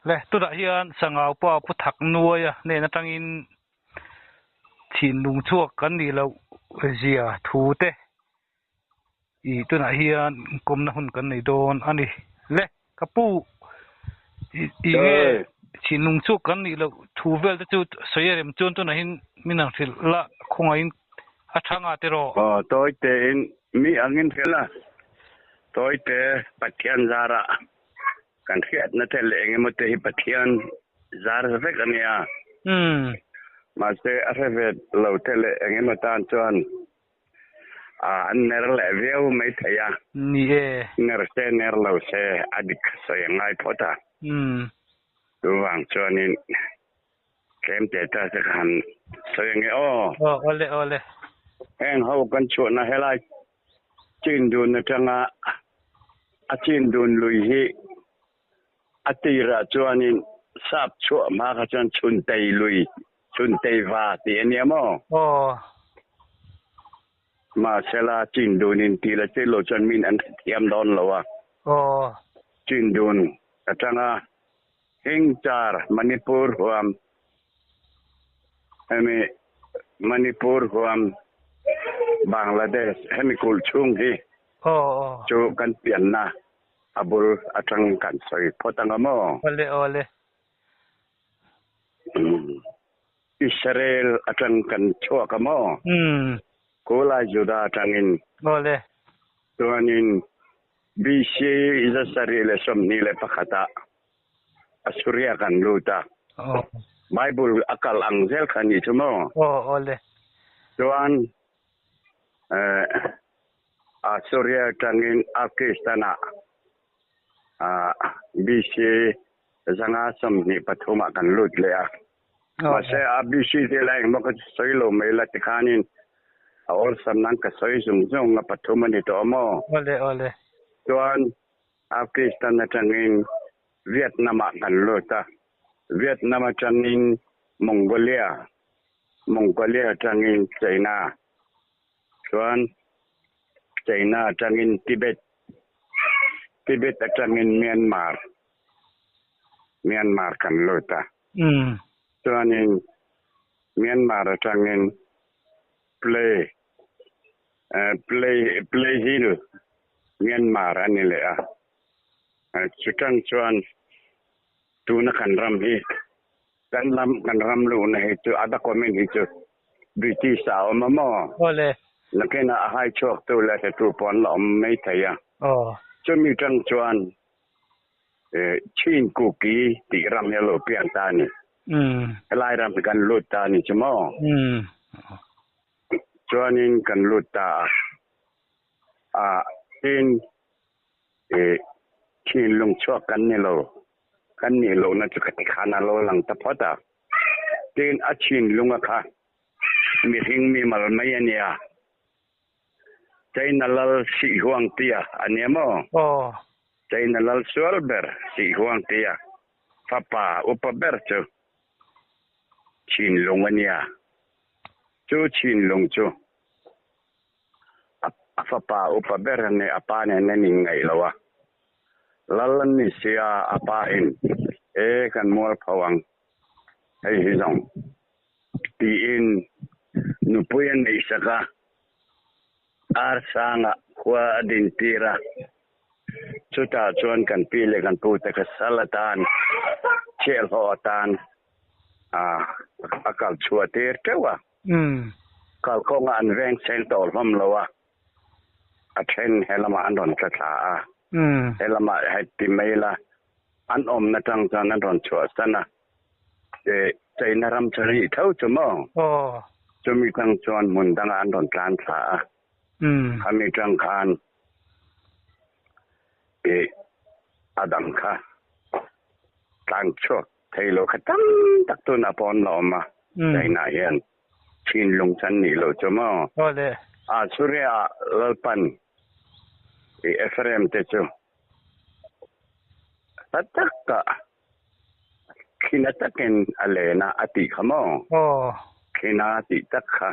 le tu da hian sangau pa puthak nuaya ne na tangin thin lung chuak kan ni lo zia thu te I tu na hian komna hun kan nei don ani le kapu I nge thin lung chuak kan ni lo thu vel te chu soyerem chon tu na hin minang thil la khongain athanga te ro toy te in mi angin thela toy te pathian zara kan khiat na tel enge mo te pathian zara vek ania ma se arevet lo tele enge mo tan chuan an ner le veu mai thaya ni e ner se ner lo se adik so yangai phota tu wang chuan in kem te ta se kan so yange ole eng ho kan chu na helai chin dun na tanga a chin dun lui hi atira chuan in sap chu ma ka chuan chun tei lui chun tei va ti ania mo ma sela chin dun in ti la che lo chuan min an thiam don lo wa chin dun atanga hingchar manipur huam ame manipur huam Bangladesh hemikul chung hi chu kan pian na abul atang kan soi potanga mo ole Israel atang kan chua ka mo kola juda tangin ole tuanin BC Israel somni le pakhata Asuria kan luta Bible akal angzel kan itu mo ole tuan Asuria tangin Pakistan BC zanga somni pathuma kan lut le mase BC de lai mo ka soilo mai la tikanin or samnang ka soi zung na pathuma ni to mo ole tuan Pakistan tangin Vietnam kan luta Vietnam tangin Mongolia tangin China tuan China tangin Tibet tangin Myanmar kan luta tuan in Myanmar tangin play hill Myanmar anile chutang chuan tu na kan ram hi kan ram lu na hi chu ada comment hi chu British sao mamo ole lakena hai chok tu la tu pon lom mai thaya chu mi tang chuan chin ku ki ti ram ne lo pian ta ni lai ram kan lut ta ni chmo chuan in kan lut ta tin chin lung chok kan ni lo na chu ka ti khana lo lang ta phota tin a chin lunga kha mi hing mi mal mai ania China lal si huang tia aniamo China lal sualber si huang tia papa upaber chu chin lungania chu chin lung chu papa upaber ne apane ne ningai lawa lalan ni sia apa in kan mol phawang ai hi jong ti in nupuyan ni saka arsanga kwa din tira chuta chuan kan pile kan pu ta salatan chel hotan akal chua ter kewa kal konga an veng sen tol hom lawa athen helama andon tha helama hatti maila an na tang tan andon chua sana China ram chari thau chumo chumi tang chuan mun dang andon tlan tha kami tang khan adam kha tang chok thailo khatam tak tu na pon loma China yan chin lung chan ni lo chumo ole Surya lalpan Efrem te chu tatakka kinataken alena ati khamo kina ti takha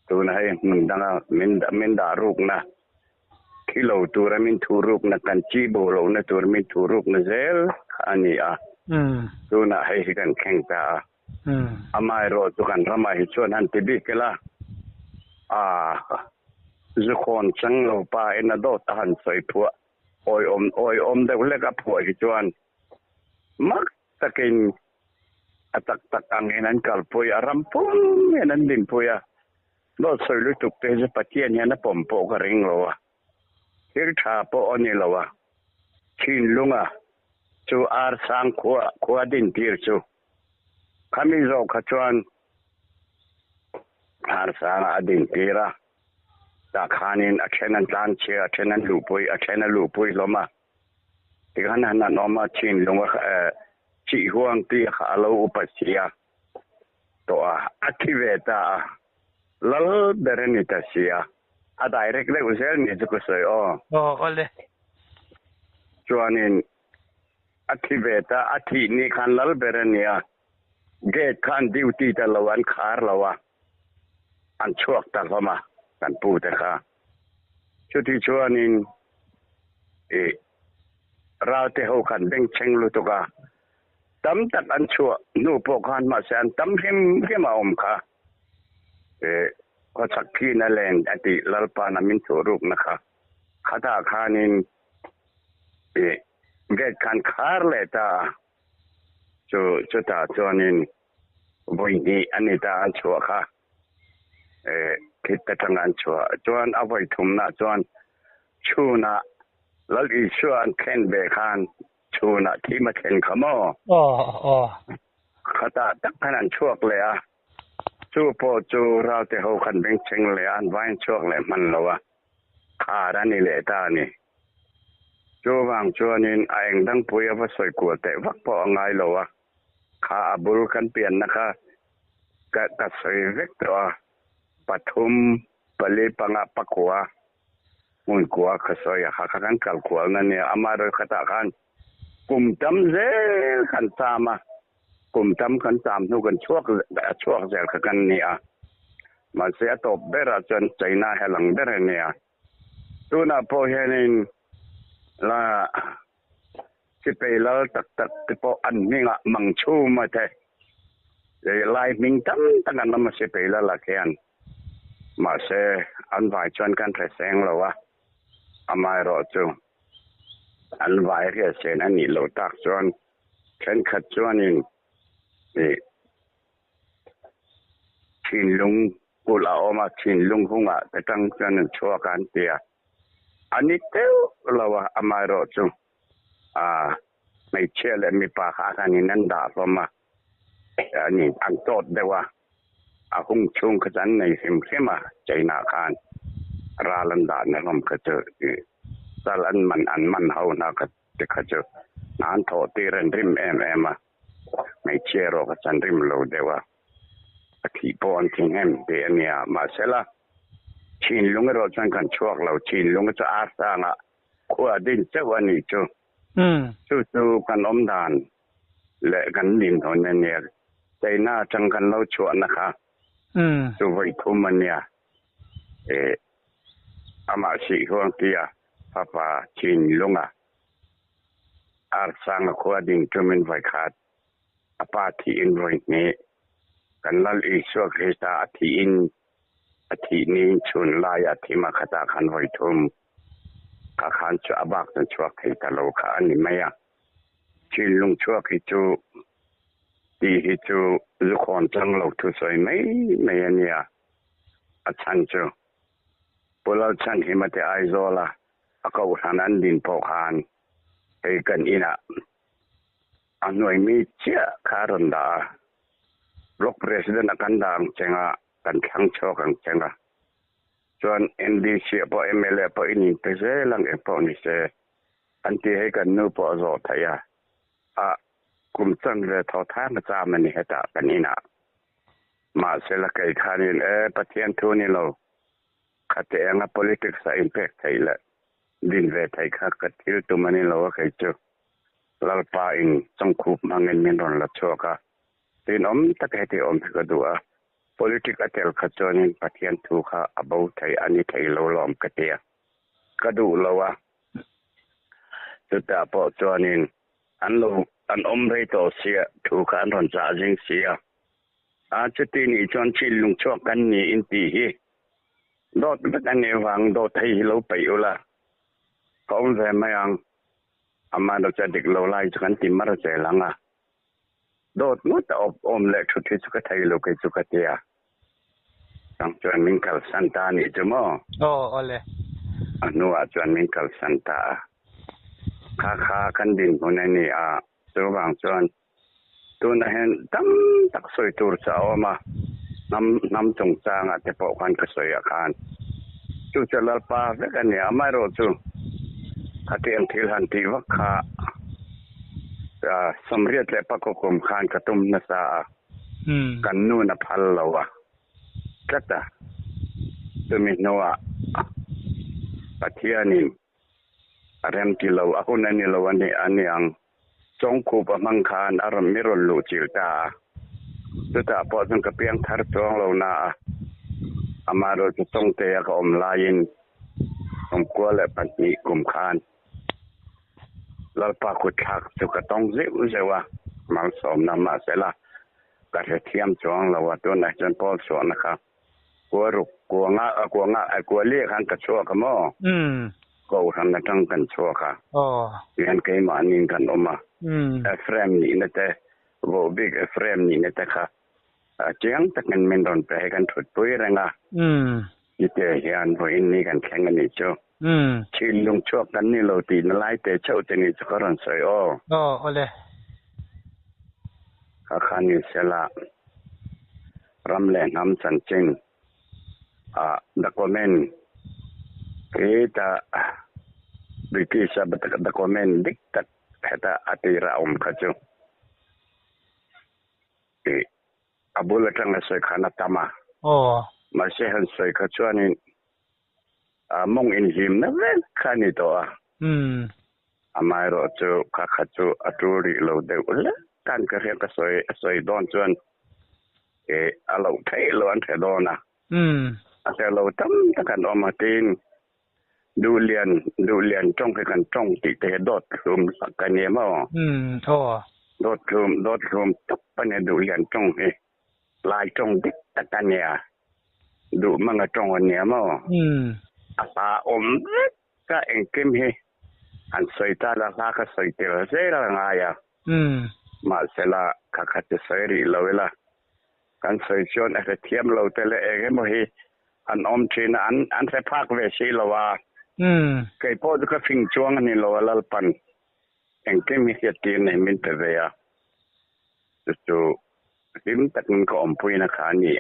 tuna hay mundanga minda rukna kilo turamin turuk na kanchi bolo na turmin turuk na zel ania ดูน่ะให้กันแข่งตาอามายโรตุกันรมาให้ชวนหันติบิกละจุคนจังโลปาอินาโดตหันใส่ผัวโอยอมได้เล็กกับผัวให้ชวนมักตะกินตักอังนั้นกัลปุยอารัมปุ้มนั้นดินปุยโดดสวยลุตุกเตจปะเทียนนะปอมโปกริงโลวะฮิรชาโปอนี่โลวะชินลุงจูอาร์สังขัวดินทีร์จูคามิโซขจวนอาร์สังอดินทีระตาคานินอเชนันตันเชียอเชนันลูปุยอเชนันลูปุยโลมาติกันนั้นนอมาชินลุงวะชีห่วงตีขาโลอุปเสียตัวอธิเวตาลลเดรนิตาเสียdirect le usel ni juko soy ole chuanin activate athi ni khan lal berania gate khan duty ta lawan khar lawa an chuak ta lama kan pu ta kha chuti chuanin raute ho kan beng cheng lu to ka tam tak an chua nu po khan ma san tam him ma om khaก็สักพี่นั่นแหละอติลลปานามินโสรูปนะคะคาถาคานินเกตคันคาร์เลตาจุตาจวนินบุญนี้อันนี้ตาอันชัวค่ะคิดแต่ทางอันชัวจวนเอาไว้ทุ่มนะจวนชูนะแล้วอีชวนเข็นเบคานชูนะที่มาเข็นขโมคาถาตักขนาดชัวเลยจูโปจูเราแต่เฮาคันเบงเชงเลยอันไว้ช่วงเลยมันแล้วว่าขาดนี่แหละตานี่จูวางจวนินเองดังปุยว่าสวยกว่าแต่วักพอง่ายแล้วว่าขาบุรุกันเปลี่ยนนะคะกะสวยเวกตัวปฐุมปลีปังปะกัวมุนกัวขสวยหาคันกัลกัวนั่นเนี่ยอามารคตะคันกุมตำเซคันตามกุมตำคันตามนูกันช่วงเจอกันเนี่ยมาเสียตบเบราจนใจหน้าให้หลังเบรเนี่ยตัวน่ะพอเห็นละสิไปแล้วตักติปอันนี้ละมังชูมาเถอะไล่มิงตั้งกันมาสิไปแล้วละแค่นมาเสียอันไหวจนกันแสงแล้ววะอามายรอจูอันไหวเรียเสนอันนี้เราตักจนเช่นขัดจวนนี่ชินลุงกุลาออกมาชินลุงหุงแต่ตั้งจนชัวกันเตียอันนี้เต้าเราว่าอามารอจูไม่เชื่อเลยมีปากหากันนั่นด่าพมาอันนี้อันโตดได้ว่าหุงชุงขจันในหิมเขมาใจนาคานราลันดาในลมขจรสารันมันเฮานาคจะขจรนานโทตีเรนริมมาไม่เชื่อหรอกจันริมโลเดว่าที่ปอนทิ้งแหมเดียเนี่ยมาเสละชินลุงเราจังกันช่วงเราชินลุงจะอาสางขัวดินเจ้าวันนี้จู่กันอมดานและกันดินตอนนี้ใจหน้าจังกันเราชวนนะคะจู่ไว้ทุ่มมันเนี่ยอามาสิห่วงเตียป้าชินลุงอาสางขัวดินจุมันไว้ขาดอปาที่อินไว้นี้กันลัลอีสวกเฮตาอธิอินอธินี้ชุนลายอธิมาคตาคันไว้ทุ่มขาคันชัวบักจนชัวเฮตาโลคาอันนี้ไม่ชินลุงชัวคิจูดีฮิจูลุคอนจังโลทุสวยไม่เนี่ยอาชันจูปุลชันหิมะเตไอโซลาอากาศนันดินพอคานเฮกันอินะอันหน่วยมีเชื่อคารันดาบล็อกประธานกันดังเจงกันทั้งโชกันเจงส่วน NDC พอ MLA พออินิเปเซลังพอนิเซอันที่ให้กันนูพอโซทายกุมจังเลยทอท่ามาจามันนี่เหตุกันนี่นะมาเสละไก่คานินประเทศทุนี่เราขัดแย้งกับ politics impact ไทยละดินเวทไทยขัดที่ตัวมันนี่เราก็เคยเจอลลปาอิงจงคูบมังเงินมินรอนละชัวกะตีนตะเกติก็ดูpolitics เตลขจรนินประเทศทุกข์about ไทยอันนี้ไทยเราล้อมกะเตียก็ดูเราว่าสุดท้ายพอจวนินอัน อันอมเลยโตเสียถูกอันรอนจะจิงเสียอาจจะตีนี่จนชิลลุงชั่วกันนี่อินตีฮีโดดไปกันในวังโดดให้เราไปอยู่ละก็อมแสไม่ยังอามาเราจะเด็กเราไล่จกันติมมาเราใจหลังอ่ะโดดงดอมเล็กชุดที่สุกไทยโลกสุกเตียตั้งจวนมิงกัลซันตานี่จะมั้งอ๋อเลยนัวจวนมิงกัลซันตาค่ากันดินพวกนั้นนี่ตัวบางจวนตัวนั้นเห็นตั้มตักสวยตัวสาวมาน้ำจงจางแต่พอกันก็สวยอาคารจู่จะลาปาเวกันเนี่ยไม่รู้จู่ขัดเตียงที่หันที่วักขาสมเรียดและปะกคมคานกระตุ้มนาซากันนู่นพัลลาวะกัตตาตัวมิโนะปัทยานิเริ่มที่เราอาคุณนี่เราวันนี้อันยังจงคูปมังคานอารมณ์มิรลูจิลตาตัวตาพอจงกระเปียงทาร์จงเราหน้าอามาโรจะจงเตะกับอมลายินกัวและปัจจิกุมคานเราปากุทักสุกต้องเสียวะมังสมนำมาเสละกระเทียมจงเราว่าตัวไหนจนพอสวนนะครับกัวรุกกัวงะกัวเลี้ยขันกระชัวกมอก็ทำตั้งกันชัวค่ะเรียนเกมานิ่งกันออกมาเฟรมนี่นะแต่โบบิกเฟรมนี่นะแต่ค่ะเจียงตะกันเมนดอนไปกันถุดปุ้ยแรงอีเตเฮียนพออินนี่กันแข่งกันนี่เจ้าชิลลงชัวกันนี่เราตีนไล่เตเจ้าจะนี่จะกรันใส่เอาเลยข้านี่เสละรำแหลงน้ำสันเจงดักเมนkita British dokumen diktat kata atira kaju abula tanga sai khana tama masih han sai kachuani mong in him na khani to amairo chu kakhachu aturi lo de ula kan ka he ka sai don chuan alo thai lo an the dona ase lo tam ta kan o matinดูเรียนจ้องกันจ้องติเตดดคุมสักกันเนี่ยมั้งดดคุมตบปะเนี่ยดูเรียนจ้องลายจ้องติตะกันเนี่ยดูมังจ้องอันเนี่ยมั้งปาอมก็เองกิมเฮอันสวยตาละก็สวยเตลเซละงายมาเสละคัดสวยรีเราเวลากันสวยชวนไอ้เทียมเราแต่ละเองมั้งเฮอันอมชีนอันเสพากเวชีเราว่าไก่พ่อก็ฟิงช่วงนี่เราลปันเองก็มีเหตุที่ในมินเตเวียจู่ริมตัดมันก็อมพุยนะขานี่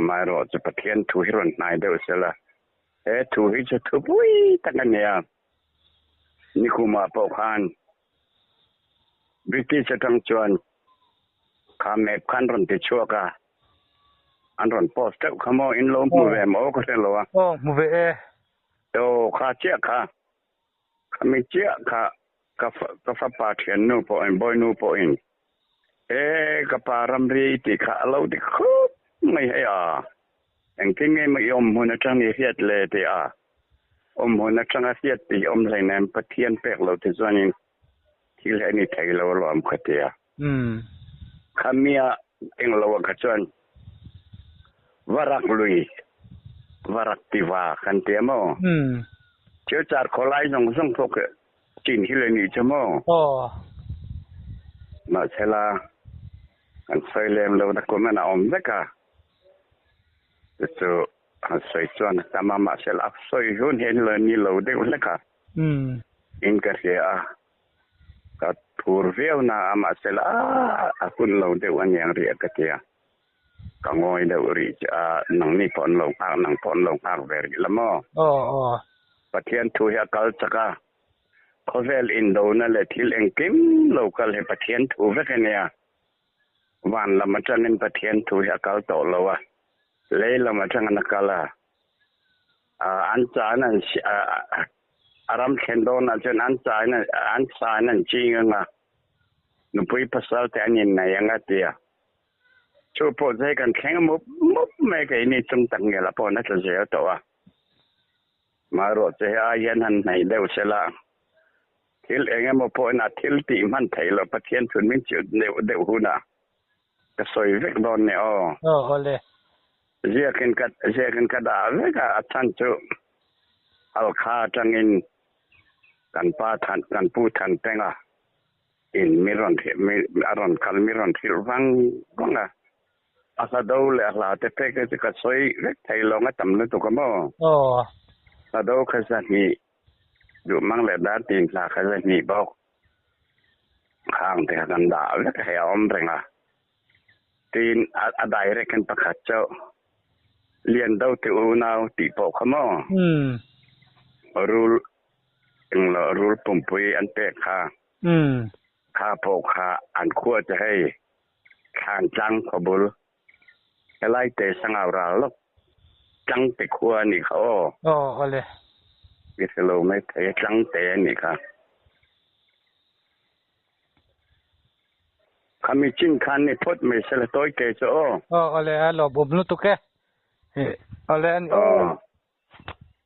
มารอจะประเทียนถูหิรันนายเดียวเสียละถูหิจะถูพุยตักันเนี่ยนี่คุมาปอกานบริติชจะตั้งจวนข้าเมฆขันรันติชัวกะอันรอนโพสต์ขโมยอินลมมูเวมก็เห็นแล้ววะมูเวโตข้าเจ้าข้าไม่เจ้าข้าฟ้าป่าเทียนนูปอยบอยนูปอยกับปารำรีติข้าเราดิคุบไม่ให้เองที่ไงไม่ยอมหัวจังเฮียดเลยที่หัวจังเฮียดที่ใส่แนมปะเทียนเปกเราที่ส่วนนี้ที่เหลือนี่ไทยเราล้อมขัดเตียข้ามีเองเราขัดส่วนwarak lui warak tiwa kan tiamo jar kholai jong thok chin hile ni chamo ma chela kan soilem lo da ko mana om deka so soi chuan tama ma sel ak soi hun hen lo ni lo de leka in ka ria ka thur veo na ma sel akun lo de wan yang ria ka tiaก็งอยเดริหนังนี่พอนลงหนังพอนลงเวริละมอประเทศทูเฮกัลจักะโคเวลอินโดนั่นแหละที่เองกิมโลกัลให้ประเทศทูเวกันเนี่ยวันละมันจะเน้นประเทศทูเฮกัลโตแล้ววะเลยละมันจะงันกัลอันจานั่นอารามเคนโดนั่นจนอันจานั่นจริงอ่ะนุปุยภาษาแต่อันนี้ไหนยังไงเดียชูโปรเจกันแข่งมุบไม่เคยนี่จงตั้งเงละพอน่าจะเสียตัวมารถจะอายันหันในเดวเสละ til enge må på en til ti man teil og patient for min tjød det huna. Det så jo vekk don ne ole. Jekin kada veka atanto al kha tangin kan pa tan kan pu tan tenga in miron aron kal miron tilwang gonga asa dole ala te peke ka soi vek tailo nga tamle to kamo sa do khasani du mang le da tin sa khasani bok khang te kan da vek he om renga tin adai reken pakhacho lien dau te unau ti po kamo rule rule pumpui an pe khaค่าโปกค่าอันคั่วจะให้ข้างจังขบุลไล่เตะสังเอาราลกจังไปคั่วนี่เขาเลยวิสโลไม่เตะจังเตะนี่ค่ะคำมีจิ้งคันนี่พดไม่เสลต้อยเกจเลยหลบบุมลุตุกแกเลย